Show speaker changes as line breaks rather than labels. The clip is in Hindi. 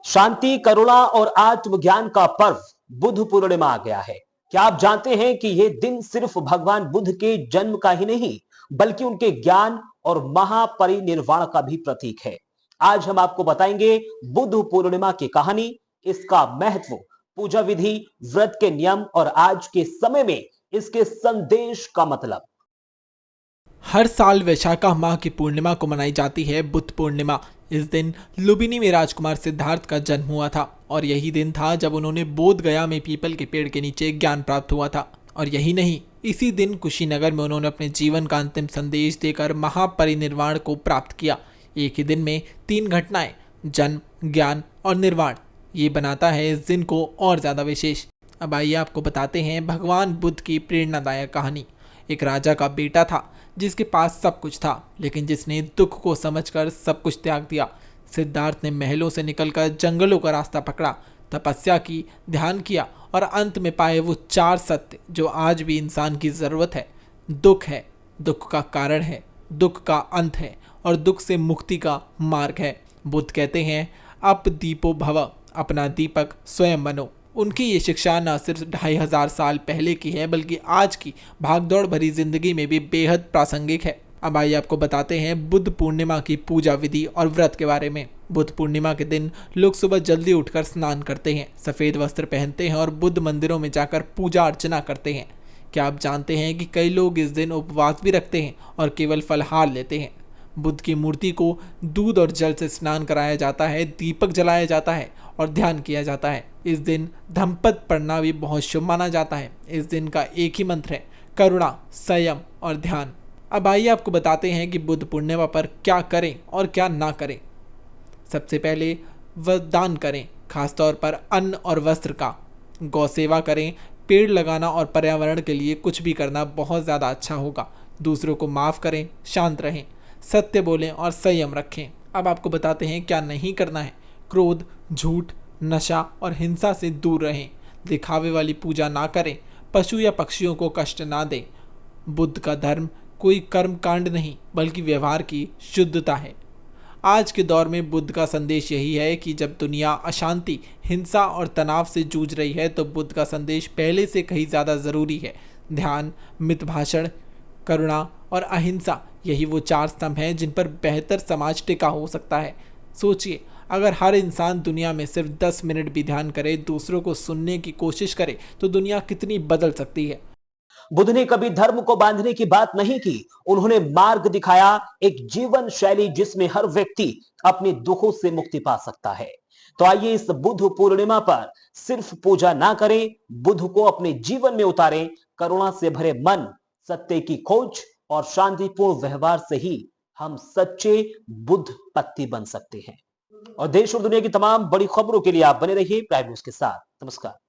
शांति, करुणा और आत्मज्ञान का पर्व बुद्ध पूर्णिमा आ गया है। क्या आप जानते हैं कि यह दिन सिर्फ भगवान बुद्ध के जन्म का ही नहीं, बल्कि उनके ज्ञान और महापरिनिर्वाण का भी प्रतीक है। आज हम आपको बताएंगे बुद्ध पूर्णिमा की कहानी, इसका महत्व, पूजा विधि, व्रत के नियम और आज के समय में इसके संदेश का मतलब।
हर साल वैशाखा माह की पूर्णिमा को मनाई जाती है बुद्ध पूर्णिमा। इस दिन लुम्बिनी में राजकुमार सिद्धार्थ का जन्म हुआ था और यही दिन था जब उन्होंने बोध गया में पीपल के पेड़ के नीचे ज्ञान प्राप्त हुआ था। और यही नहीं, इसी दिन कुशीनगर में उन्होंने अपने जीवन का अंतिम संदेश देकर महापरिनिर्वाण को प्राप्त किया। एक ही दिन में तीन घटनाएं, जन्म, ज्ञान और निर्वाण, ये बनाता है इस दिन को और ज़्यादा विशेष। अब आइए आपको बताते हैं भगवान बुद्ध की प्रेरणादायक कहानी। एक राजा का बेटा था जिसके पास सब कुछ था, लेकिन जिसने दुख को समझकर सब कुछ त्याग दिया। सिद्धार्थ ने महलों से निकलकर जंगलों का रास्ता पकड़ा, तपस्या की, ध्यान किया और अंत में पाए वो चार सत्य जो आज भी इंसान की ज़रूरत है। दुख है, दुख का कारण है, दुख का अंत है और दुख से मुक्ति का मार्ग है। बुद्ध कहते हैं, अप दीपो भव, अपना दीपक स्वयं बनो। उनकी ये शिक्षा न सिर्फ 2500 साल पहले की है, बल्कि आज की भागदौड़ भरी जिंदगी में भी बेहद प्रासंगिक है। अब आइए आपको बताते हैं बुद्ध पूर्णिमा की पूजा विधि और व्रत के बारे में। बुद्ध पूर्णिमा के दिन लोग सुबह जल्दी उठकर स्नान करते हैं, सफ़ेद वस्त्र पहनते हैं और बुद्ध मंदिरों में जाकर पूजा अर्चना करते हैं। क्या आप जानते हैं कि कई लोग इस दिन उपवास भी रखते हैं और केवल फलाहार लेते हैं। बुद्ध की मूर्ति को दूध और जल से स्नान कराया जाता है, दीपक जलाया जाता है और ध्यान किया जाता है। इस दिन धम्पद पढ़ना भी बहुत शुभ माना जाता है। इस दिन का एक ही मंत्र है, करुणा, संयम और ध्यान। अब आइए आपको बताते हैं कि बुद्ध पूर्णिमा पर क्या करें और क्या ना करें। सबसे पहले दान करें, खासतौर पर अन्न और वस्त्र का। गौ सेवा करें, पेड़ लगाना और पर्यावरण के लिए कुछ भी करना बहुत ज़्यादा अच्छा होगा। दूसरों को माफ़ करें, शांत रहें, सत्य बोलें और संयम रखें। अब आपको बताते हैं क्या नहीं करना है। क्रोध, झूठ, नशा और हिंसा से दूर रहें। दिखावे वाली पूजा ना करें। पशु या पक्षियों को कष्ट ना दें। बुद्ध का धर्म कोई कर्म कांड नहीं, बल्कि व्यवहार की शुद्धता है। आज के दौर में बुद्ध का संदेश यही है कि जब दुनिया अशांति, हिंसा और तनाव से जूझ रही है, तो बुद्ध का संदेश पहले से कहीं ज़्यादा ज़रूरी है। ध्यान, मितभाषण, करुणा और अहिंसा, यही वो चार स्तंभ हैं जिन पर बेहतर समाज टिका हो सकता है। सोचिए, अगर हर इंसान दुनिया में सिर्फ 10 मिनट भी ध्यान करे, दूसरों को सुनने की कोशिश करे, तो दुनिया कितनी बदल सकती है।
बुद्ध ने कभी धर्म को बांधने की बात नहीं की, उन्होंने मार्ग दिखाया, एक जीवन शैली जिसमें हर व्यक्ति अपने दुखों से मुक्ति पा सकता है। तो आइए इस बुद्ध पूर्णिमा पर सिर्फ पूजा ना करें, बुद्ध को अपने जीवन में उतारें। करुणा से भरे मन, सत्य की खोज और शांतिपूर्ण व्यवहार से ही हम सच्चे बुद्ध पत्ती बन सकते हैं। और देश और दुनिया की तमाम बड़ी खबरों के लिए आप बने रहिए प्राइम न्यूज के साथ। नमस्कार।